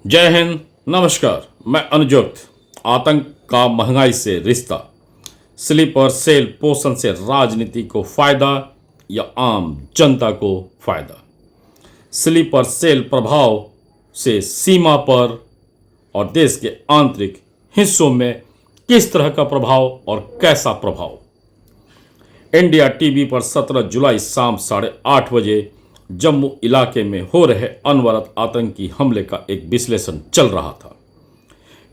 जय हिंद। नमस्कार, मैं अनुजुक्त। आतंक का महंगाई से रिश्ता, स्लीपर सेल पोषण से राजनीति को फायदा या आम जनता को फायदा। स्लीपर सेल प्रभाव से सीमा पर और देश के आंतरिक हिस्सों में किस तरह का प्रभाव और कैसा प्रभाव। इंडिया टीवी पर 17 जुलाई शाम 8:30 बजे जम्मू इलाके में हो रहे अनवरत आतंकी हमले का एक विश्लेषण चल रहा था।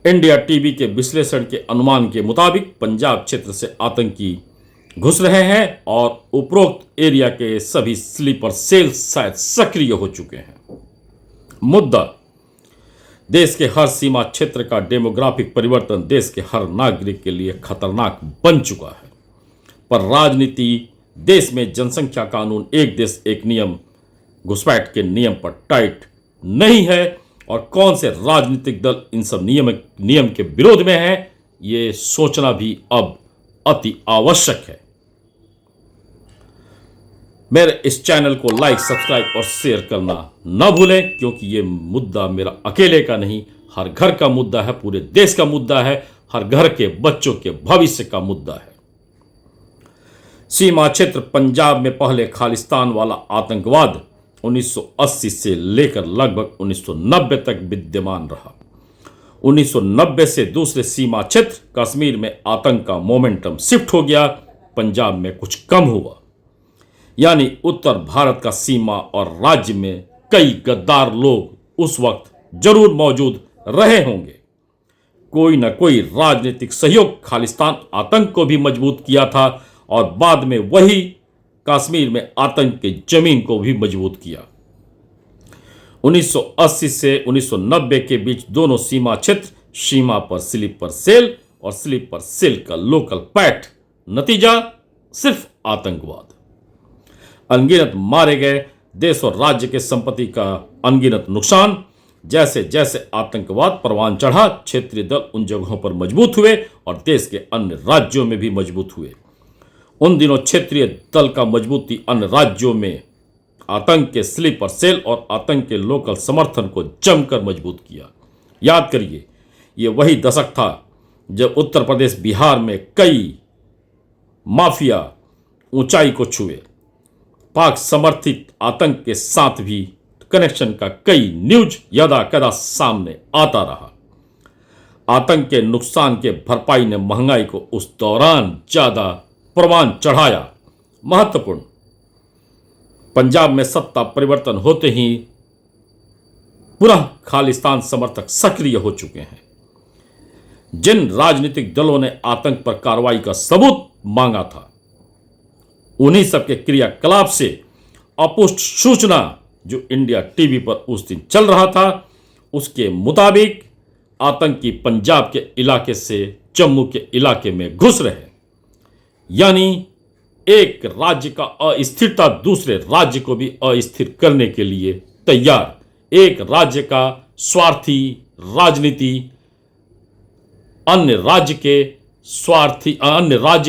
इंडिया टीवी के विश्लेषण के अनुमान के मुताबिक पंजाब क्षेत्र से आतंकी घुस रहे हैं और उपरोक्त एरिया के सभी स्लीपर सेल शायद सक्रिय हो चुके हैं। मुद्दा, देश के हर सीमा क्षेत्र का डेमोग्राफिक परिवर्तन देश के हर नागरिक के लिए खतरनाक बन चुका है। पर राजनीति देश में जनसंख्या कानून, एक देश एक नियम, घुसपैठ के नियम पर टाइट नहीं है और कौन से राजनीतिक दल इन सब नियम के विरोध में है, ये सोचना भी अब अति आवश्यक है। मेरे इस चैनल को लाइक, सब्सक्राइब और शेयर करना न भूलें, क्योंकि ये मुद्दा मेरा अकेले का नहीं, हर घर का मुद्दा है, पूरे देश का मुद्दा है, हर घर के बच्चों के भविष्य का मुद्दा है। सीमा क्षेत्र पंजाब में पहले खालिस्तान वाला आतंकवाद 1980 से लेकर लगभग 1990 तक विद्यमान रहा। 1990 से दूसरे सीमा क्षेत्र कश्मीर में आतंक का मोमेंटम शिफ्ट हो गया, पंजाब में कुछ कम हुआ। यानी उत्तर भारत का सीमा और राज्य में कई गद्दार लोग उस वक्त जरूर मौजूद रहे होंगे। कोई न कोई राजनीतिक सहयोग खालिस्तान आतंक को भी मजबूत किया था और बाद में वही कश्मीर में आतंक की जमीन को भी मजबूत किया। 1980 से 1990 के बीच दोनों सीमा क्षेत्र, सीमा पर स्लीपर सेल और स्लीपर सेल का लोकल पैठ, नतीजा सिर्फ आतंकवाद। अनगिनत मारे गए, देश और राज्य के संपत्ति का अनगिनत नुकसान। जैसे जैसे आतंकवाद परवान चढ़ा, क्षेत्रीय दल उन जगहों पर मजबूत हुए और देश के अन्य राज्यों में भी मजबूत हुए। उन दिनों क्षेत्रीय दल का मजबूती अन्य राज्यों में आतंक के स्लीपर सेल और आतंक के लोकल समर्थन को जमकर मजबूत किया। याद करिए, ये वही दशक था जब उत्तर प्रदेश, बिहार में कई माफिया ऊंचाई को छुए। पाक समर्थित आतंक के साथ भी कनेक्शन का कई न्यूज यदा कदा सामने आता रहा। आतंक के नुकसान के भरपाई ने महंगाई को उस दौरान ज्यादा प्रमाण चढ़ाया। महत्वपूर्ण, पंजाब में सत्ता परिवर्तन होते ही पुनः खालिस्तान समर्थक सक्रिय हो चुके हैं। जिन राजनीतिक दलों ने आतंक पर कार्रवाई का सबूत मांगा था, उन्हीं सबके क्रियाकलाप से अपुष्ट सूचना जो इंडिया टीवी पर उस दिन चल रहा था, उसके मुताबिक आतंकी पंजाब के इलाके से जम्मू के इलाके में घुस रहे। यानी एक राज्य का अस्थिरता दूसरे राज्य को भी अस्थिर करने के लिए तैयार। एक राज्य का स्वार्थी राजनीति अन्य राज्य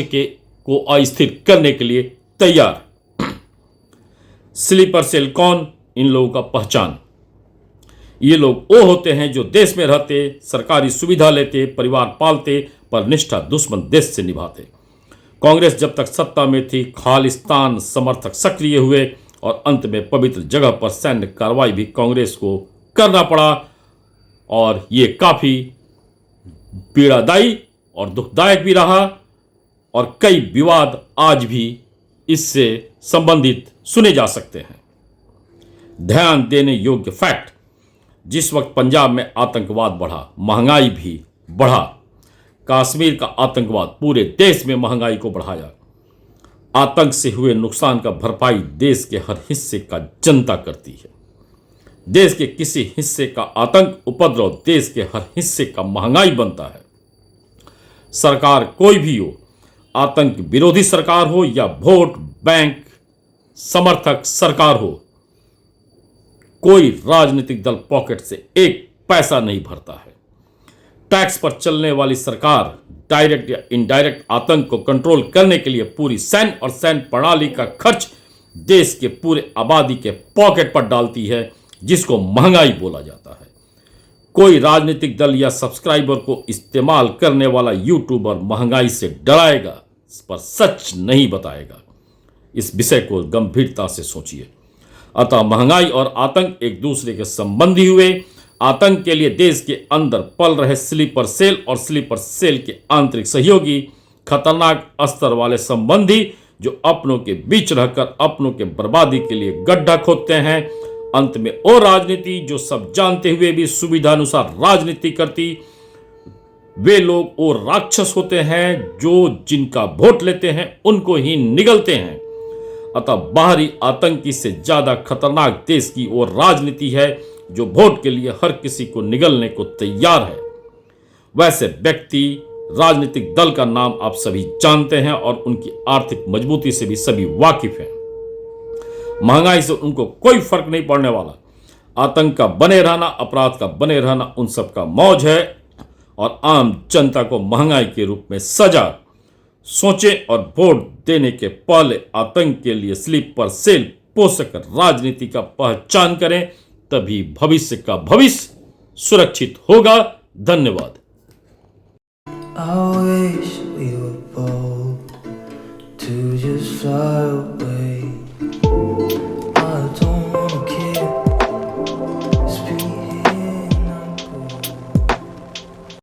के को अस्थिर करने के लिए तैयार। स्लीपर सेल कौन? इन लोगों का पहचान। ये लोग वो होते हैं जो देश में रहते, सरकारी सुविधा लेते, परिवार पालते, पर निष्ठा दुश्मन देश से निभाते। कांग्रेस जब तक सत्ता में थी, खालिस्तान समर्थक सक्रिय हुए और अंत में पवित्र जगह पर सैन्य कार्रवाई भी कांग्रेस को करना पड़ा और ये काफी पीड़ादायी और दुखदायक भी रहा और कई विवाद आज भी इससे संबंधित सुने जा सकते हैं। ध्यान देने योग्य फैक्ट, जिस वक्त पंजाब में आतंकवाद बढ़ा, महंगाई भी बढ़ा। कश्मीर का आतंकवाद पूरे देश में महंगाई को बढ़ाया। आतंक से हुए नुकसान का भरपाई देश के हर हिस्से का जनता करती है। देश के किसी हिस्से का आतंक उपद्रव देश के हर हिस्से का महंगाई बनता है। सरकार कोई भी हो, आतंक विरोधी सरकार हो या वोट बैंक समर्थक सरकार हो, कोई राजनीतिक दल पॉकेट से एक पैसा नहीं भरता है। टैक्स पर चलने वाली सरकार डायरेक्ट या इनडायरेक्ट आतंक को कंट्रोल करने के लिए पूरी सैन्य और सैन्य प्रणाली का खर्च देश के पूरे आबादी के पॉकेट पर डालती है, जिसको महंगाई बोला जाता है। कोई राजनीतिक दल या सब्सक्राइबर को इस्तेमाल करने वाला यूट्यूबर महंगाई से डराएगा पर सच नहीं बताएगा। इस विषय को गंभीरता से सोचिए। अतः महंगाई और आतंक एक दूसरे के संबंधी हुए। आतंक के लिए देश के अंदर पल रहे स्लीपर सेल और स्लीपर सेल के आंतरिक सहयोगी खतरनाक अस्त्र वाले संबंधी जो अपनों के बीच रहकर अपनों के बर्बादी के लिए गड्ढा खोदते हैं। अंत में वो राजनीति जो सब जानते हुए भी सुविधानुसार राजनीति करती, वे लोग वो राक्षस होते हैं जो जिनका वोट लेते हैं उनको ही निगलते हैं। अतः बाहरी आतंकी से ज्यादा खतरनाक देश की वो राजनीति है जो वोट के लिए हर किसी को निगलने को तैयार है। वैसे व्यक्ति राजनीतिक दल का नाम आप सभी जानते हैं और उनकी आर्थिक मजबूती से भी सभी वाकिफ हैं। महंगाई से उनको कोई फर्क नहीं पड़ने वाला। आतंक का बने रहना, अपराध का बने रहना उन सब का मौज है और आम जनता को महंगाई के रूप में सजा। सोचें और वोट देने के पहले आतंक के लिए स्लीपर सेल पोषक राजनीति का पहचान करें, तभी भविष्य का भविष्य सुरक्षित होगा। धन्यवाद। I wish we were bold to just fly away.